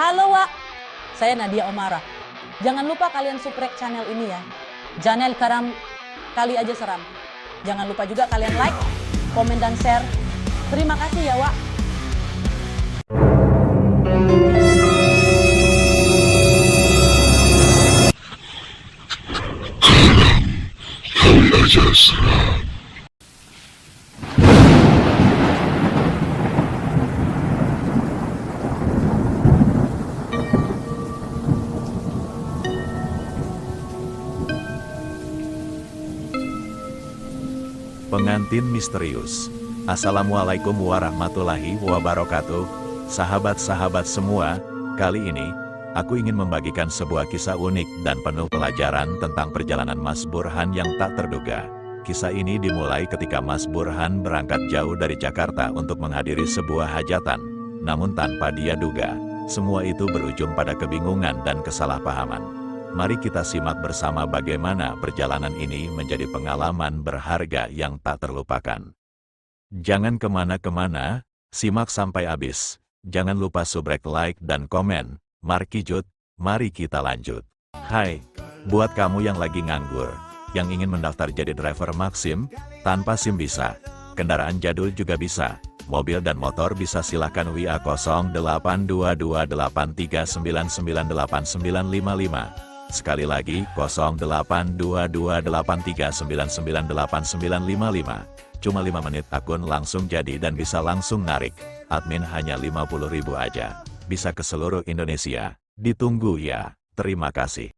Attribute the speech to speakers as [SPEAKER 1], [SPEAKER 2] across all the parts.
[SPEAKER 1] Halo Wak, saya Nadia Omara. Jangan lupa kalian subscribe channel ini ya. Channel Karam Kali Aja Seram. Jangan lupa juga kalian like, komen dan share. Terima kasih ya Wak.
[SPEAKER 2] Kali Aja Seram.
[SPEAKER 3] Pengantin misterius. Assalamualaikum warahmatullahi wabarakatuh. Sahabat-sahabat semua, kali ini aku ingin membagikan sebuah kisah unik dan penuh pelajaran tentang perjalanan Mas Burhan yang tak terduga. Kisah ini dimulai ketika Mas Burhan berangkat jauh dari Jakarta untuk menghadiri sebuah hajatan. Namun tanpa dia duga, semua itu berujung pada kebingungan dan kesalahpahaman. Mari kita simak bersama bagaimana perjalanan ini menjadi pengalaman berharga yang tak terlupakan. Jangan kemana-kemana, simak sampai habis. Jangan lupa subscribe, like, dan komen. Markijut, mari kita lanjut. Hai, buat kamu yang lagi nganggur, yang ingin mendaftar jadi driver Maxim, tanpa SIM bisa, kendaraan jadul juga bisa, mobil dan motor bisa, silahkan WA 082283998955. Sekali lagi, 082283998955. Cuma 5 menit akun langsung jadi dan bisa langsung narik. Admin hanya 50.000 aja. Bisa ke seluruh Indonesia. Ditunggu ya. Terima kasih.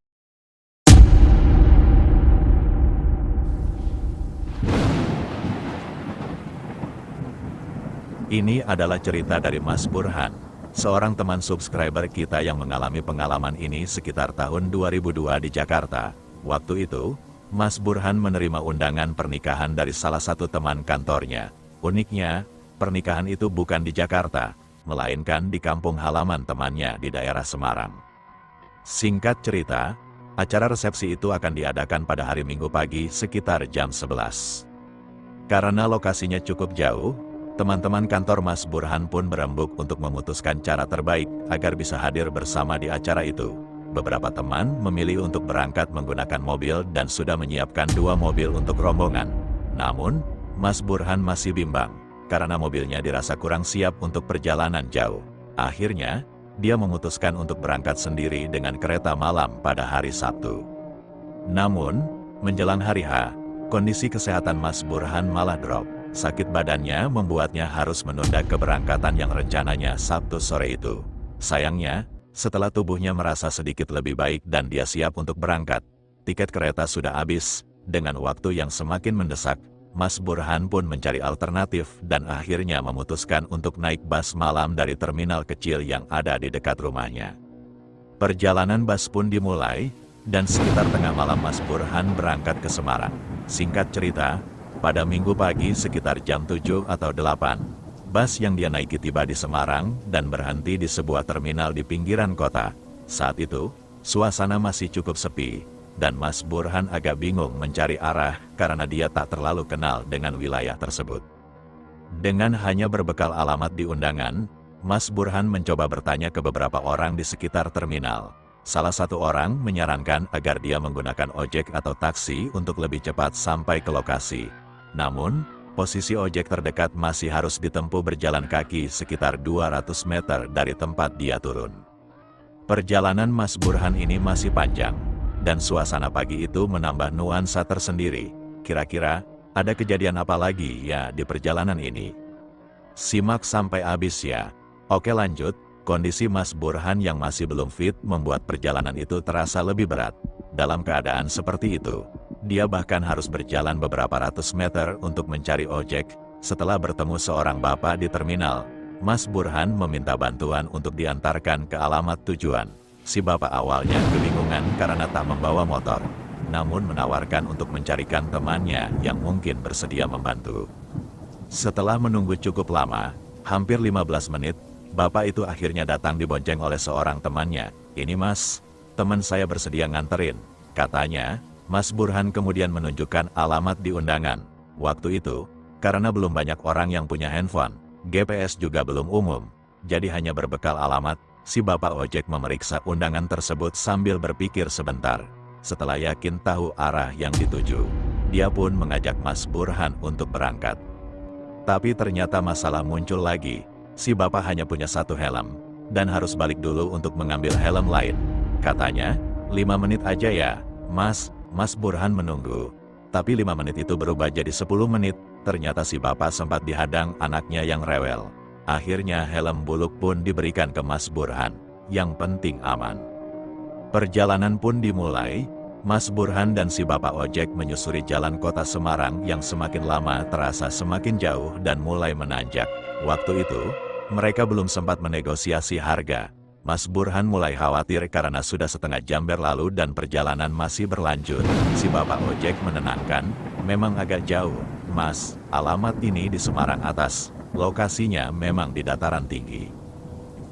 [SPEAKER 3] Ini adalah cerita dari Mas Burhan, seorang teman subscriber kita yang mengalami pengalaman ini sekitar tahun 2002 di Jakarta. Waktu itu, Mas Burhan menerima undangan pernikahan dari salah satu teman kantornya. Uniknya, pernikahan itu bukan di Jakarta, melainkan di kampung halaman temannya di daerah Semarang. Singkat cerita, acara resepsi itu akan diadakan pada hari Minggu pagi sekitar jam 11. Karena lokasinya cukup jauh, teman-teman kantor Mas Burhan pun berembuk untuk memutuskan cara terbaik agar bisa hadir bersama di acara itu. Beberapa teman memilih untuk berangkat menggunakan mobil dan sudah menyiapkan 2 mobil untuk rombongan. Namun, Mas Burhan masih bimbang, karena mobilnya dirasa kurang siap untuk perjalanan jauh. Akhirnya, dia memutuskan untuk berangkat sendiri dengan kereta malam pada hari Sabtu. Namun, menjelang hari H, kondisi kesehatan Mas Burhan malah drop. Sakit badannya membuatnya harus menunda keberangkatan yang rencananya Sabtu sore itu. Sayangnya, setelah tubuhnya merasa sedikit lebih baik dan dia siap untuk berangkat, tiket kereta sudah habis. Dengan waktu yang semakin mendesak, Mas Burhan pun mencari alternatif dan akhirnya memutuskan untuk naik bus malam dari terminal kecil yang ada di dekat rumahnya. Perjalanan bus pun dimulai, dan sekitar tengah malam Mas Burhan berangkat ke Semarang. Singkat cerita, pada Minggu pagi sekitar jam 7 atau 8, bus yang dia naiki tiba di Semarang dan berhenti di sebuah terminal di pinggiran kota. Saat itu, suasana masih cukup sepi, dan Mas Burhan agak bingung mencari arah karena dia tak terlalu kenal dengan wilayah tersebut. Dengan hanya berbekal alamat di undangan, Mas Burhan mencoba bertanya ke beberapa orang di sekitar terminal. Salah satu orang menyarankan agar dia menggunakan ojek atau taksi untuk lebih cepat sampai ke lokasi. Namun, posisi ojek terdekat masih harus ditempuh berjalan kaki sekitar 200 meter dari tempat dia turun. Perjalanan Mas Burhan ini masih panjang, dan suasana pagi itu menambah nuansa tersendiri. Kira-kira, ada kejadian apa lagi ya di perjalanan ini? Simak sampai habis ya. Oke lanjut, kondisi Mas Burhan yang masih belum fit membuat perjalanan itu terasa lebih berat. Dalam keadaan seperti itu, dia bahkan harus berjalan beberapa ratus meter untuk mencari ojek. Setelah bertemu seorang bapak di terminal, Mas Burhan meminta bantuan untuk diantarkan ke alamat tujuan. Si bapak awalnya kebingungan karena tak membawa motor, namun menawarkan untuk mencarikan temannya yang mungkin bersedia membantu. Setelah menunggu cukup lama, hampir 15 menit, bapak itu akhirnya datang dibonceng oleh seorang temannya. "Ini mas, teman saya bersedia nganterin," katanya. Mas Burhan kemudian menunjukkan alamat di undangan. Waktu itu, karena belum banyak orang yang punya handphone, GPS juga belum umum, jadi hanya berbekal alamat, si bapak ojek memeriksa undangan tersebut sambil berpikir sebentar. Setelah yakin tahu arah yang dituju, dia pun mengajak Mas Burhan untuk berangkat. Tapi ternyata masalah muncul lagi. Si bapak hanya punya satu helm, dan harus balik dulu untuk mengambil helm lain. Katanya, 5 menit aja ya, Mas. Mas Burhan menunggu. Tapi 5 menit itu berubah jadi 10 menit. Ternyata si bapak sempat dihadang anaknya yang rewel. Akhirnya helm buluk pun diberikan ke Mas Burhan. Yang penting aman. Perjalanan pun dimulai. Mas Burhan dan si bapak ojek menyusuri jalan kota Semarang yang semakin lama terasa semakin jauh dan mulai menanjak. Waktu itu, mereka belum sempat menegosiasi harga. Mas Burhan mulai khawatir karena sudah setengah jam berlalu dan perjalanan masih berlanjut. Si bapak ojek menenangkan, memang agak jauh, Mas, alamat ini di Semarang Atas. Lokasinya memang di dataran tinggi.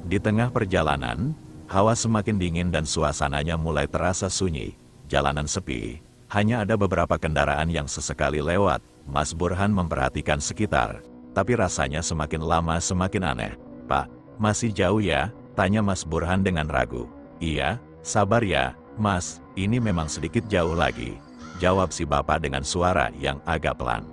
[SPEAKER 3] Di tengah perjalanan, hawa semakin dingin dan suasananya mulai terasa sunyi. Jalanan sepi, hanya ada beberapa kendaraan yang sesekali lewat. Mas Burhan memperhatikan sekitar, tapi rasanya semakin lama semakin aneh. Pak, masih jauh ya? Tanya Mas Burhan dengan ragu. Iya, sabar ya, Mas, ini memang sedikit jauh lagi. Jawab si bapak dengan suara yang agak pelan.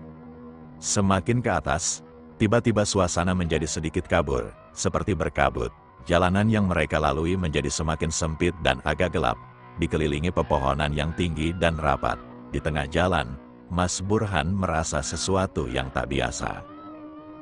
[SPEAKER 3] Semakin ke atas, tiba-tiba suasana menjadi sedikit kabur, seperti berkabut. Jalanan yang mereka lalui menjadi semakin sempit dan agak gelap, dikelilingi pepohonan yang tinggi dan rapat. Di tengah jalan, Mas Burhan merasa sesuatu yang tak biasa.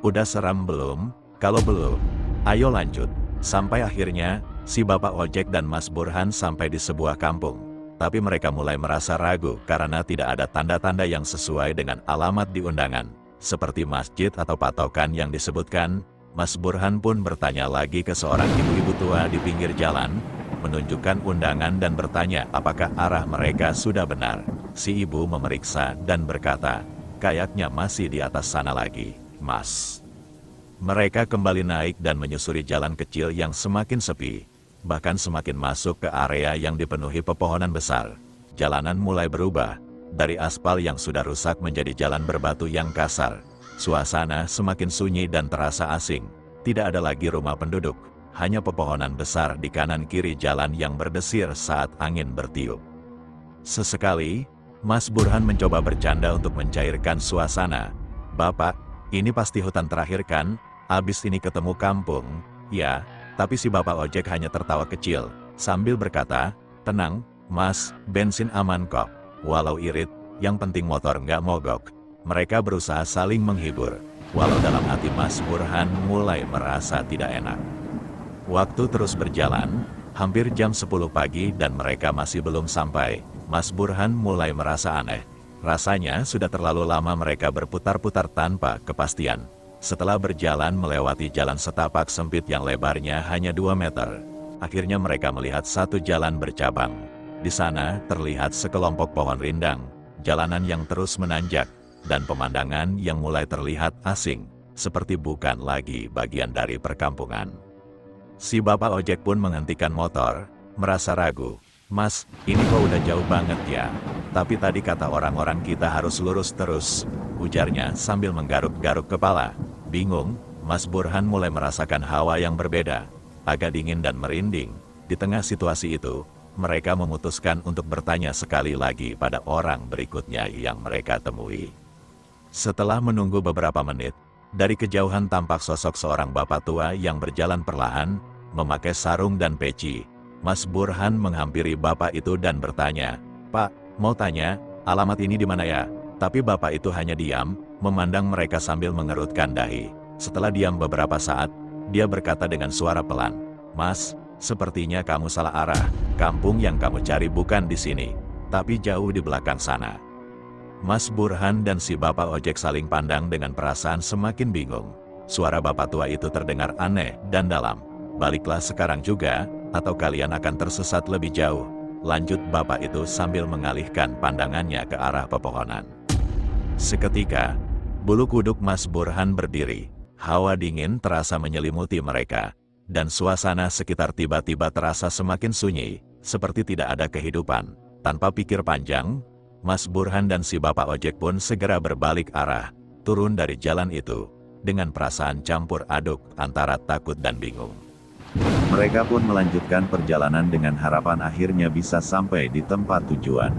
[SPEAKER 3] Udah seram belum? Kalau belum, ayo lanjut. Sampai akhirnya, si bapak ojek dan Mas Burhan sampai di sebuah kampung. Tapi mereka mulai merasa ragu karena tidak ada tanda-tanda yang sesuai dengan alamat di undangan. Seperti masjid atau patokan yang disebutkan, Mas Burhan pun bertanya lagi ke seorang ibu-ibu tua di pinggir jalan, menunjukkan undangan dan bertanya apakah arah mereka sudah benar. Si ibu memeriksa dan berkata, kayaknya masih di atas sana lagi, Mas. Mereka kembali naik dan menyusuri jalan kecil yang semakin sepi, bahkan semakin masuk ke area yang dipenuhi pepohonan besar. Jalanan mulai berubah. Dari aspal yang sudah rusak menjadi jalan berbatu yang kasar. Suasana semakin sunyi dan terasa asing. Tidak ada lagi rumah penduduk, hanya pepohonan besar di kanan kiri jalan yang berdesir saat angin bertiup. Sesekali, Mas Burhan mencoba bercanda untuk mencairkan suasana. Bapak, ini pasti hutan terakhir kan? Abis ini ketemu kampung. Ya, tapi si bapak ojek hanya tertawa kecil, sambil berkata, tenang, Mas, bensin aman kok. Walau irit, yang penting motor nggak mogok. Mereka berusaha saling menghibur, walau dalam hati Mas Burhan mulai merasa tidak enak. Waktu terus berjalan, hampir jam 10 pagi dan mereka masih belum sampai. Mas Burhan mulai merasa aneh. Rasanya sudah terlalu lama mereka berputar-putar tanpa kepastian. Setelah berjalan melewati jalan setapak sempit yang lebarnya hanya 2 meter, akhirnya mereka melihat satu jalan bercabang. Di sana terlihat sekelompok pohon rindang, jalanan yang terus menanjak, dan pemandangan yang mulai terlihat asing, seperti bukan lagi bagian dari perkampungan. Si bapak ojek pun menghentikan motor, merasa ragu. Mas, ini kok udah jauh banget ya? Tapi tadi kata orang-orang kita harus lurus terus, ujarnya sambil menggaruk-garuk kepala. Bingung, Mas Burhan mulai merasakan hawa yang berbeda, agak dingin dan merinding. Di tengah situasi itu, mereka memutuskan untuk bertanya sekali lagi pada orang berikutnya yang mereka temui. Setelah menunggu beberapa menit, dari kejauhan tampak sosok seorang bapak tua yang berjalan perlahan, memakai sarung dan peci. Mas Burhan menghampiri bapak itu dan bertanya, Pak, mau tanya, alamat ini di mana ya? Tapi bapak itu hanya diam, memandang mereka sambil mengerutkan dahi. Setelah diam beberapa saat, dia berkata dengan suara pelan, Mas, sepertinya kamu salah arah. Kampung yang kamu cari bukan di sini, tapi jauh di belakang sana. Mas Burhan dan si bapak ojek saling pandang dengan perasaan semakin bingung. Suara bapak tua itu terdengar aneh dan dalam. Baliklah sekarang juga, atau kalian akan tersesat lebih jauh. Lanjut bapak itu sambil mengalihkan pandangannya ke arah pepohonan. Seketika, bulu kuduk Mas Burhan berdiri. Hawa dingin terasa menyelimuti mereka, dan suasana sekitar tiba-tiba terasa semakin sunyi, seperti tidak ada kehidupan. Tanpa pikir panjang, Mas Burhan dan si bapak ojek pun segera berbalik arah, turun dari jalan itu, dengan perasaan campur aduk antara takut dan bingung. Mereka pun melanjutkan perjalanan dengan harapan akhirnya bisa sampai di tempat tujuan.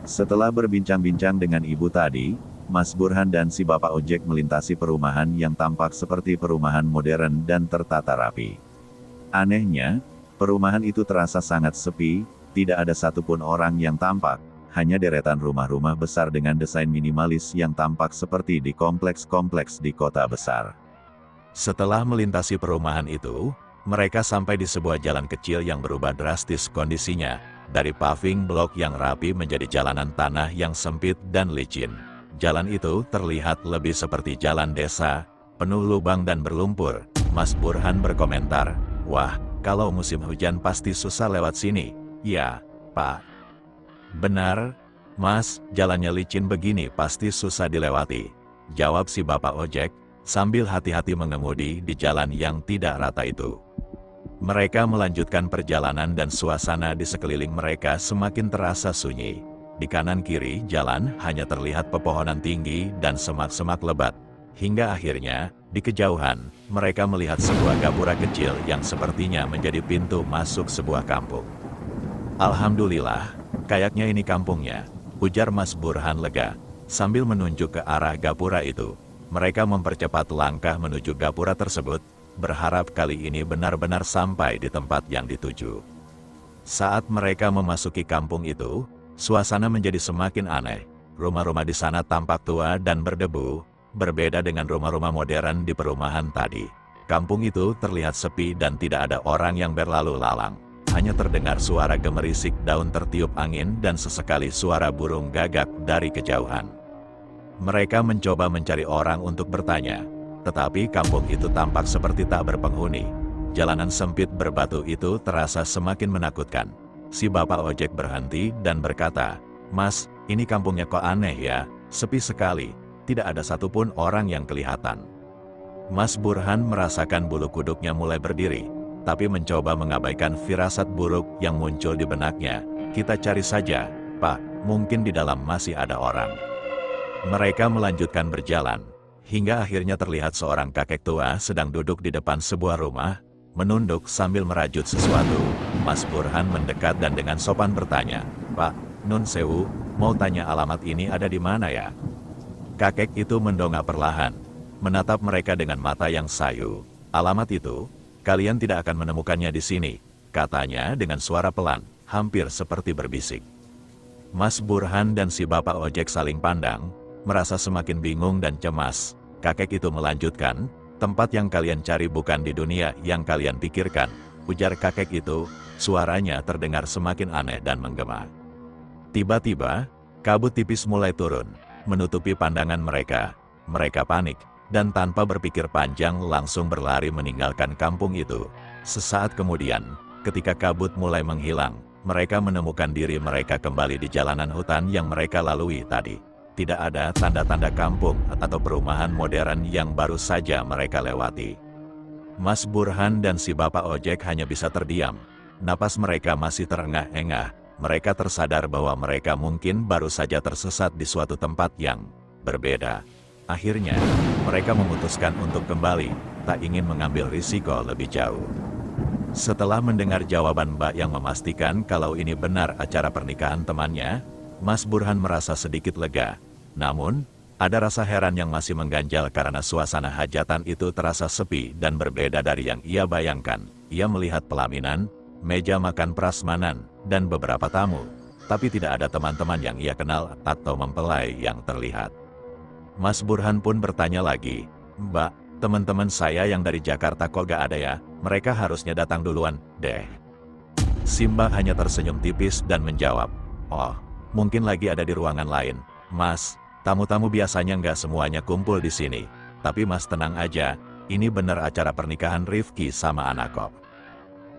[SPEAKER 3] Setelah berbincang-bincang dengan ibu tadi, Mas Burhan dan si bapak ojek melintasi perumahan yang tampak seperti perumahan modern dan tertata rapi. Anehnya, perumahan itu terasa sangat sepi, tidak ada satupun orang yang tampak, hanya deretan rumah-rumah besar dengan desain minimalis yang tampak seperti di kompleks-kompleks di kota besar. Setelah melintasi perumahan itu, mereka sampai di sebuah jalan kecil yang berubah drastis kondisinya, dari paving blok yang rapi menjadi jalanan tanah yang sempit dan licin. Jalan itu terlihat lebih seperti jalan desa, penuh lubang dan berlumpur. Mas Burhan berkomentar, "Wah, kalau musim hujan pasti susah lewat sini." "Ya, Pak." "Benar, Mas, jalannya licin begini pasti susah dilewati," jawab si bapak ojek, sambil hati-hati mengemudi di jalan yang tidak rata itu. Mereka melanjutkan perjalanan dan suasana di sekeliling mereka semakin terasa sunyi. Di kanan kiri jalan hanya terlihat pepohonan tinggi dan semak-semak lebat. Hingga akhirnya, di kejauhan, mereka melihat sebuah gapura kecil yang sepertinya menjadi pintu masuk sebuah kampung. "Alhamdulillah, kayaknya ini kampungnya," ujar Mas Burhan lega, sambil menunjuk ke arah gapura itu. Mereka mempercepat langkah menuju gapura tersebut, berharap kali ini benar-benar sampai di tempat yang dituju. Saat mereka memasuki kampung itu, suasana menjadi semakin aneh. Rumah-rumah di sana tampak tua dan berdebu, berbeda dengan rumah-rumah modern di perumahan tadi. Kampung itu terlihat sepi dan tidak ada orang yang berlalu lalang. Hanya terdengar suara gemerisik daun tertiup angin dan sesekali suara burung gagak dari kejauhan. Mereka mencoba mencari orang untuk bertanya, tetapi kampung itu tampak seperti tak berpenghuni. Jalanan sempit berbatu itu terasa semakin menakutkan. Si bapak ojek berhenti dan berkata, "Mas, ini kampungnya kok aneh ya, sepi sekali, tidak ada satupun orang yang kelihatan." Mas Burhan merasakan bulu kuduknya mulai berdiri, tapi mencoba mengabaikan firasat buruk yang muncul di benaknya. "Kita cari saja, Pak, mungkin di dalam masih ada orang." Mereka melanjutkan berjalan, hingga akhirnya terlihat seorang kakek tua sedang duduk di depan sebuah rumah, menunduk sambil merajut sesuatu. Mas Burhan mendekat dan dengan sopan bertanya, "Pak, Nun Sewu, mau tanya alamat ini ada di mana ya?" Kakek itu mendongak perlahan, menatap mereka dengan mata yang sayu. "Alamat itu, kalian tidak akan menemukannya di sini," katanya dengan suara pelan, hampir seperti berbisik. Mas Burhan dan si bapak ojek saling pandang, merasa semakin bingung dan cemas. Kakek itu melanjutkan, "Tempat yang kalian cari bukan di dunia yang kalian pikirkan," ujar kakek itu, suaranya terdengar semakin aneh dan menggema. Tiba-tiba, kabut tipis mulai turun, menutupi pandangan mereka. Mereka panik, dan tanpa berpikir panjang langsung berlari meninggalkan kampung itu. Sesaat kemudian, ketika kabut mulai menghilang, mereka menemukan diri mereka kembali di jalanan hutan yang mereka lalui tadi. Tidak ada tanda-tanda kampung atau perumahan modern yang baru saja mereka lewati. Mas Burhan dan si bapak ojek hanya bisa terdiam. Napas mereka masih terengah-engah. Mereka tersadar bahwa mereka mungkin baru saja tersesat di suatu tempat yang berbeda. Akhirnya, mereka memutuskan untuk kembali, tak ingin mengambil risiko lebih jauh. Setelah mendengar jawaban Mbak yang memastikan kalau ini benar acara pernikahan temannya, Mas Burhan merasa sedikit lega. Namun, ada rasa heran yang masih mengganjal karena suasana hajatan itu terasa sepi dan berbeda dari yang ia bayangkan. Ia melihat pelaminan, meja makan prasmanan, dan beberapa tamu, tapi tidak ada teman-teman yang ia kenal atau mempelai yang terlihat. Mas Burhan pun bertanya lagi, "Mbak, teman-teman saya yang dari Jakarta kok gak ada ya? Mereka harusnya datang duluan, deh." Si Mbak hanya tersenyum tipis dan menjawab, "Oh, mungkin lagi ada di ruangan lain. Mas, tamu-tamu biasanya nggak semuanya kumpul di sini. Tapi Mas tenang aja, ini benar acara pernikahan Rifki sama anak kok."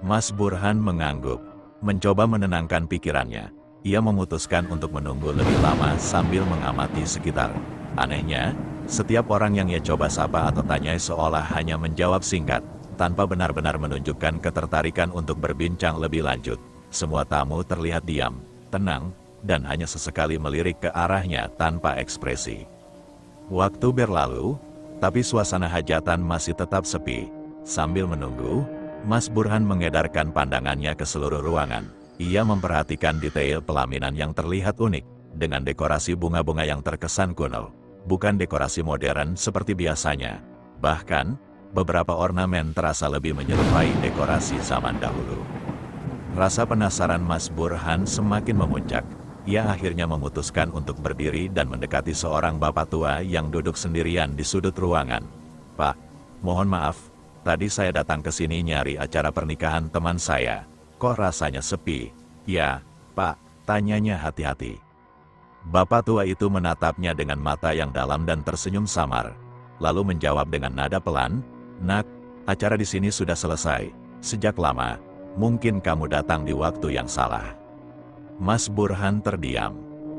[SPEAKER 3] Mas Burhan mengangguk, mencoba menenangkan pikirannya. Ia memutuskan untuk menunggu lebih lama sambil mengamati sekitar. Anehnya, setiap orang yang ia coba sapa atau tanyai seolah hanya menjawab singkat, tanpa benar-benar menunjukkan ketertarikan untuk berbincang lebih lanjut. Semua tamu terlihat diam, tenang, dan hanya sesekali melirik ke arahnya tanpa ekspresi. Waktu berlalu, tapi suasana hajatan masih tetap sepi. Sambil menunggu, Mas Burhan mengedarkan pandangannya ke seluruh ruangan. Ia memperhatikan detail pelaminan yang terlihat unik, dengan dekorasi bunga-bunga yang terkesan kuno, bukan dekorasi modern seperti biasanya. Bahkan, beberapa ornamen terasa lebih menyerupai dekorasi zaman dahulu. Rasa penasaran Mas Burhan semakin memuncak. Ia akhirnya memutuskan untuk berdiri dan mendekati seorang bapak tua yang duduk sendirian di sudut ruangan. "Pak, mohon maaf, tadi saya datang ke sini nyari acara pernikahan teman saya. Kok rasanya sepi?" "Ya, Pak," tanyanya hati-hati. Bapak tua itu menatapnya dengan mata yang dalam dan tersenyum samar, lalu menjawab dengan nada pelan, "Nak, acara di sini sudah selesai. Sejak lama, mungkin kamu datang di waktu yang salah." Mas Burhan terdiam,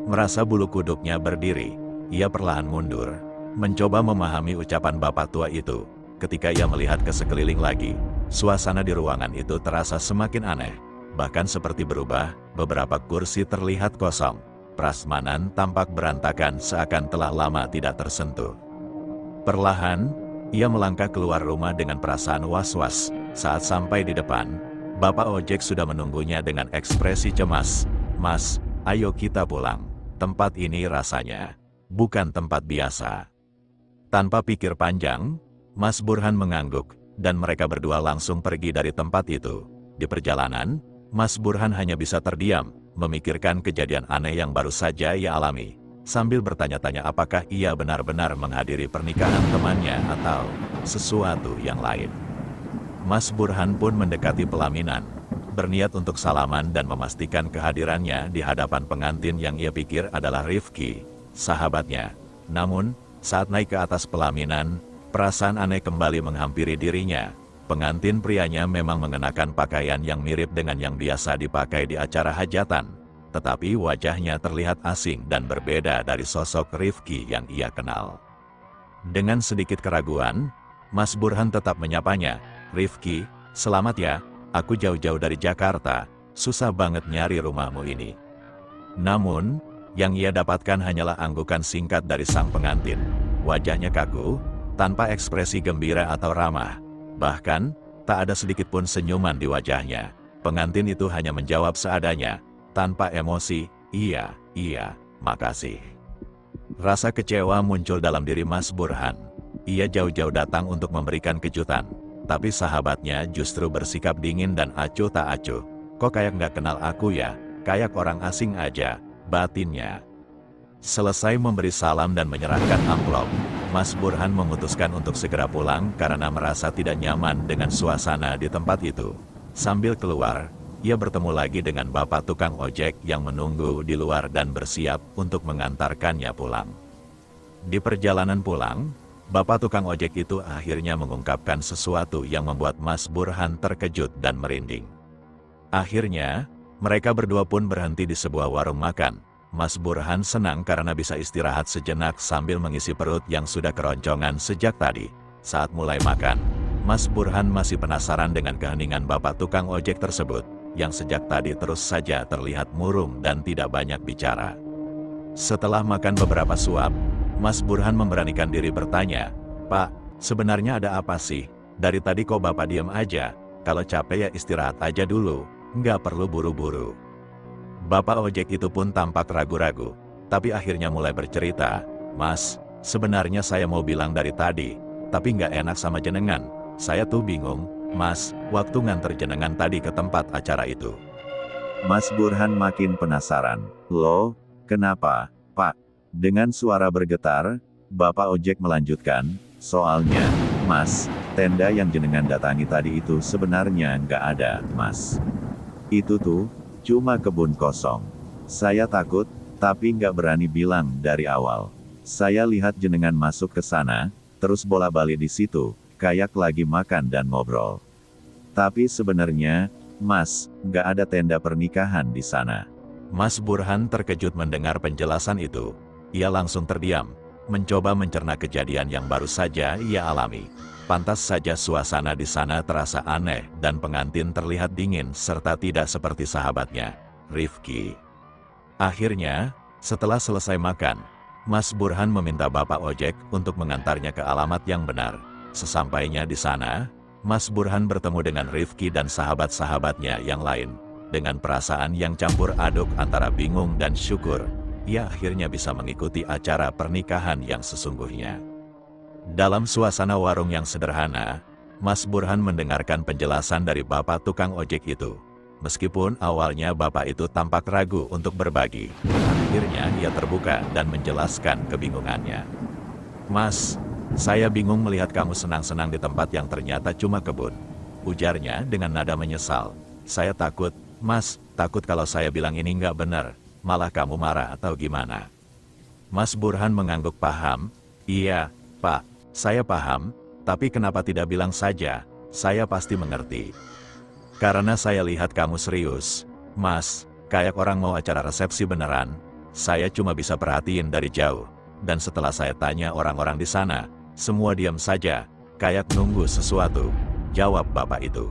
[SPEAKER 3] merasa bulu kuduknya berdiri. Ia perlahan mundur, mencoba memahami ucapan bapak tua itu. Ketika ia melihat ke sekeliling lagi, suasana di ruangan itu terasa semakin aneh, bahkan seperti berubah. Beberapa kursi terlihat kosong. Prasmanan tampak berantakan seakan telah lama tidak tersentuh. Perlahan, ia melangkah keluar rumah dengan perasaan was-was. Saat sampai di depan, Bapak ojek sudah menunggunya dengan ekspresi cemas. "Mas, ayo kita pulang. Tempat ini rasanya bukan tempat biasa." Tanpa pikir panjang, Mas Burhan mengangguk, dan mereka berdua langsung pergi dari tempat itu. Di perjalanan, Mas Burhan hanya bisa terdiam, memikirkan kejadian aneh yang baru saja ia alami, sambil bertanya-tanya apakah ia benar-benar menghadiri pernikahan temannya atau sesuatu yang lain. Mas Burhan pun mendekati pelaminan, berniat untuk salaman dan memastikan kehadirannya di hadapan pengantin yang ia pikir adalah Rifki, sahabatnya. Namun, saat naik ke atas pelaminan, perasaan aneh kembali menghampiri dirinya. Pengantin prianya memang mengenakan pakaian yang mirip dengan yang biasa dipakai di acara hajatan, tetapi wajahnya terlihat asing dan berbeda dari sosok Rifki yang ia kenal. Dengan sedikit keraguan, Mas Burhan tetap menyapanya, "Rifki, selamat ya, aku jauh-jauh dari Jakarta, susah banget nyari rumahmu ini." Namun, yang ia dapatkan hanyalah anggukan singkat dari sang pengantin. Wajahnya kaku, tanpa ekspresi gembira atau ramah. Bahkan, tak ada sedikit pun senyuman di wajahnya. Pengantin itu hanya menjawab seadanya, tanpa emosi, iya, makasih." Rasa kecewa muncul dalam diri Mas Burhan. Ia jauh-jauh datang untuk memberikan kejutan, tapi sahabatnya justru bersikap dingin dan acuh tak acuh. "Kok kayak nggak kenal aku ya, kayak orang asing aja," batinnya. Selesai memberi salam dan menyerahkan amplop, Mas Burhan memutuskan untuk segera pulang karena merasa tidak nyaman dengan suasana di tempat itu. Sambil keluar, ia bertemu lagi dengan bapak tukang ojek yang menunggu di luar dan bersiap untuk mengantarkannya pulang. Di perjalanan pulang, bapak tukang ojek itu akhirnya mengungkapkan sesuatu yang membuat Mas Burhan terkejut dan merinding. Akhirnya, mereka berdua pun berhenti di sebuah warung makan. Mas Burhan senang karena bisa istirahat sejenak sambil mengisi perut yang sudah keroncongan sejak tadi. Saat mulai makan, Mas Burhan masih penasaran dengan keheningan bapak tukang ojek tersebut, yang sejak tadi terus saja terlihat murung dan tidak banyak bicara. Setelah makan beberapa suap, Mas Burhan memberanikan diri bertanya, "Pak, sebenarnya ada apa sih? Dari tadi kok Bapak diam aja? Kalau capek ya istirahat aja dulu, nggak perlu buru-buru." Bapak ojek itu pun tampak ragu-ragu, tapi akhirnya mulai bercerita, "Mas, sebenarnya saya mau bilang dari tadi, tapi nggak enak sama jenengan. Saya tuh bingung, Mas, waktu nganter jenengan tadi ke tempat acara itu."
[SPEAKER 4] Mas Burhan makin penasaran. "Loh, kenapa, Pak?" Dengan suara bergetar, Bapak ojek melanjutkan, "Soalnya, Mas, tenda yang jenengan datangi tadi itu sebenarnya nggak ada, Mas. Itu tuh cuma kebun kosong. Saya takut, tapi nggak berani bilang dari awal. Saya lihat jenengan masuk ke sana, terus bola-balik di situ, kayak lagi makan dan ngobrol. Tapi sebenarnya, Mas, nggak ada tenda pernikahan di sana."
[SPEAKER 3] Mas Burhan terkejut mendengar penjelasan itu. Ia langsung terdiam, mencoba mencerna kejadian yang baru saja ia alami. Pantas saja suasana di sana terasa aneh dan pengantin terlihat dingin serta tidak seperti sahabatnya, Rifki. Akhirnya, setelah selesai makan, Mas Burhan meminta bapak ojek untuk mengantarnya ke alamat yang benar. Sesampainya di sana, Mas Burhan bertemu dengan Rifki dan sahabat-sahabatnya yang lain. Dengan perasaan yang campur aduk antara bingung dan syukur, ia akhirnya bisa mengikuti acara pernikahan yang sesungguhnya. Dalam suasana warung yang sederhana, Mas Burhan mendengarkan penjelasan dari bapak tukang ojek itu. Meskipun awalnya bapak itu tampak ragu untuk berbagi, akhirnya ia terbuka dan menjelaskan kebingungannya. "Mas, saya bingung melihat kamu senang-senang di tempat yang ternyata cuma kebun," ujarnya dengan nada menyesal. "Saya takut, Mas, takut kalau saya bilang ini nggak benar, malah kamu marah atau gimana." Mas Burhan mengangguk paham. "Iya, Pak, saya paham, tapi kenapa tidak bilang saja, saya pasti mengerti. Karena saya lihat kamu serius, Mas, kayak orang mau acara resepsi beneran, saya cuma bisa perhatiin dari jauh. Dan setelah saya tanya orang-orang di sana, semua diam saja, kayak nunggu sesuatu," jawab bapak itu.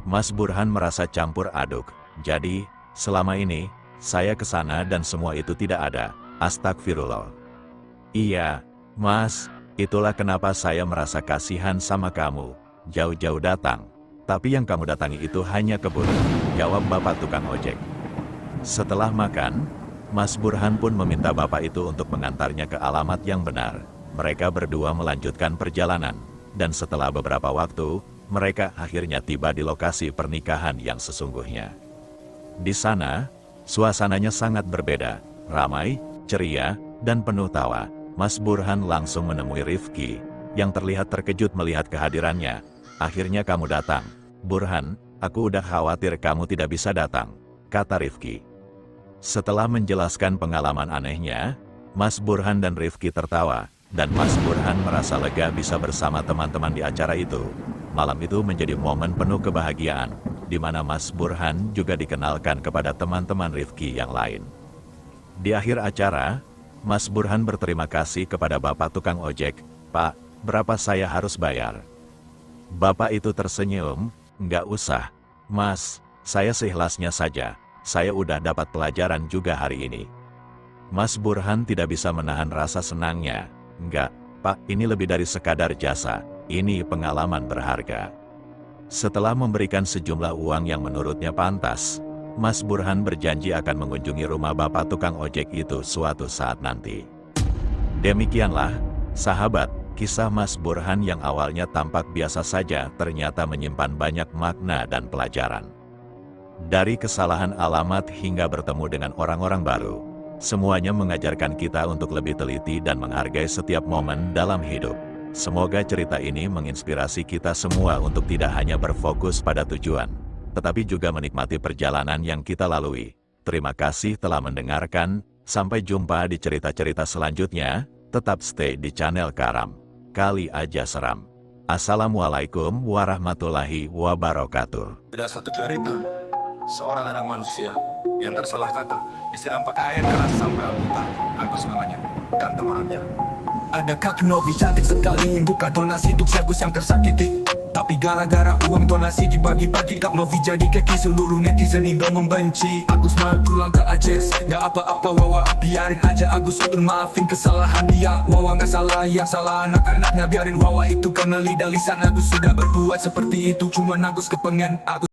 [SPEAKER 3] Mas Burhan merasa campur aduk. "Jadi, selama ini, saya ke sana dan semua itu tidak ada. Astagfirullah." "Iya, Mas, itulah kenapa saya merasa kasihan sama kamu. Jauh-jauh datang. Tapi yang kamu datangi itu hanya kebun," jawab bapak tukang ojek. Setelah makan, Mas Burhan pun meminta bapak itu untuk mengantarnya ke alamat yang benar. Mereka berdua melanjutkan perjalanan, dan setelah beberapa waktu, mereka akhirnya tiba di lokasi pernikahan yang sesungguhnya. Di sana, suasananya sangat berbeda, ramai, ceria, dan penuh tawa. Mas Burhan langsung menemui Rifki, yang terlihat terkejut melihat kehadirannya. "Akhirnya kamu datang, Burhan, aku udah khawatir kamu tidak bisa datang," kata Rifki. Setelah menjelaskan pengalaman anehnya, Mas Burhan dan Rifki tertawa, dan Mas Burhan merasa lega bisa bersama teman-teman di acara itu. Malam itu menjadi momen penuh kebahagiaan, di mana Mas Burhan juga dikenalkan kepada teman-teman Rifki yang lain. Di akhir acara, Mas Burhan berterima kasih kepada bapak tukang ojek. "Pak, berapa saya harus bayar?" Bapak itu tersenyum, "Nggak usah, Mas, saya seikhlasnya saja. Saya udah dapat pelajaran juga hari ini." Mas Burhan tidak bisa menahan rasa senangnya. "Enggak, Pak, ini lebih dari sekadar jasa. Ini pengalaman berharga." Setelah memberikan sejumlah uang yang menurutnya pantas, Mas Burhan berjanji akan mengunjungi rumah bapak tukang ojek itu suatu saat nanti. Demikianlah, sahabat, kisah Mas Burhan yang awalnya tampak biasa saja ternyata menyimpan banyak makna dan pelajaran. Dari kesalahan alamat hingga bertemu dengan orang-orang baru, semuanya mengajarkan kita untuk lebih teliti dan menghargai setiap momen dalam hidup. Semoga cerita ini menginspirasi kita semua untuk tidak hanya berfokus pada tujuan, tetapi juga menikmati perjalanan yang kita lalui. Terima kasih telah mendengarkan, sampai jumpa di cerita-cerita selanjutnya, tetap stay di channel Karam Kali Aja Seram. Assalamualaikum warahmatullahi wabarakatuh.
[SPEAKER 5] Ada satu cerita, seorang anak manusia yang tersalah kata diserempet air keras sampai buta. Agus namanya dan temannya. Adakah Novi cantik sekali, bukan donasi untuk Agus yang tersakiti. Tapi gara-gara uang donasi dibagi-bagi, Kak Novi jadi kaki seluruh netizen Indo membenci. Agus mau pulang ke Aceh, gak apa-apa Wawa, biarin aja Agus untuk maafin kesalahan dia. Wawa gak salah, yang salah anak-anaknya, biarin Wawa itu karena lidah lisan Agus sudah berbuat seperti itu. Cuman Agus kepengen Agus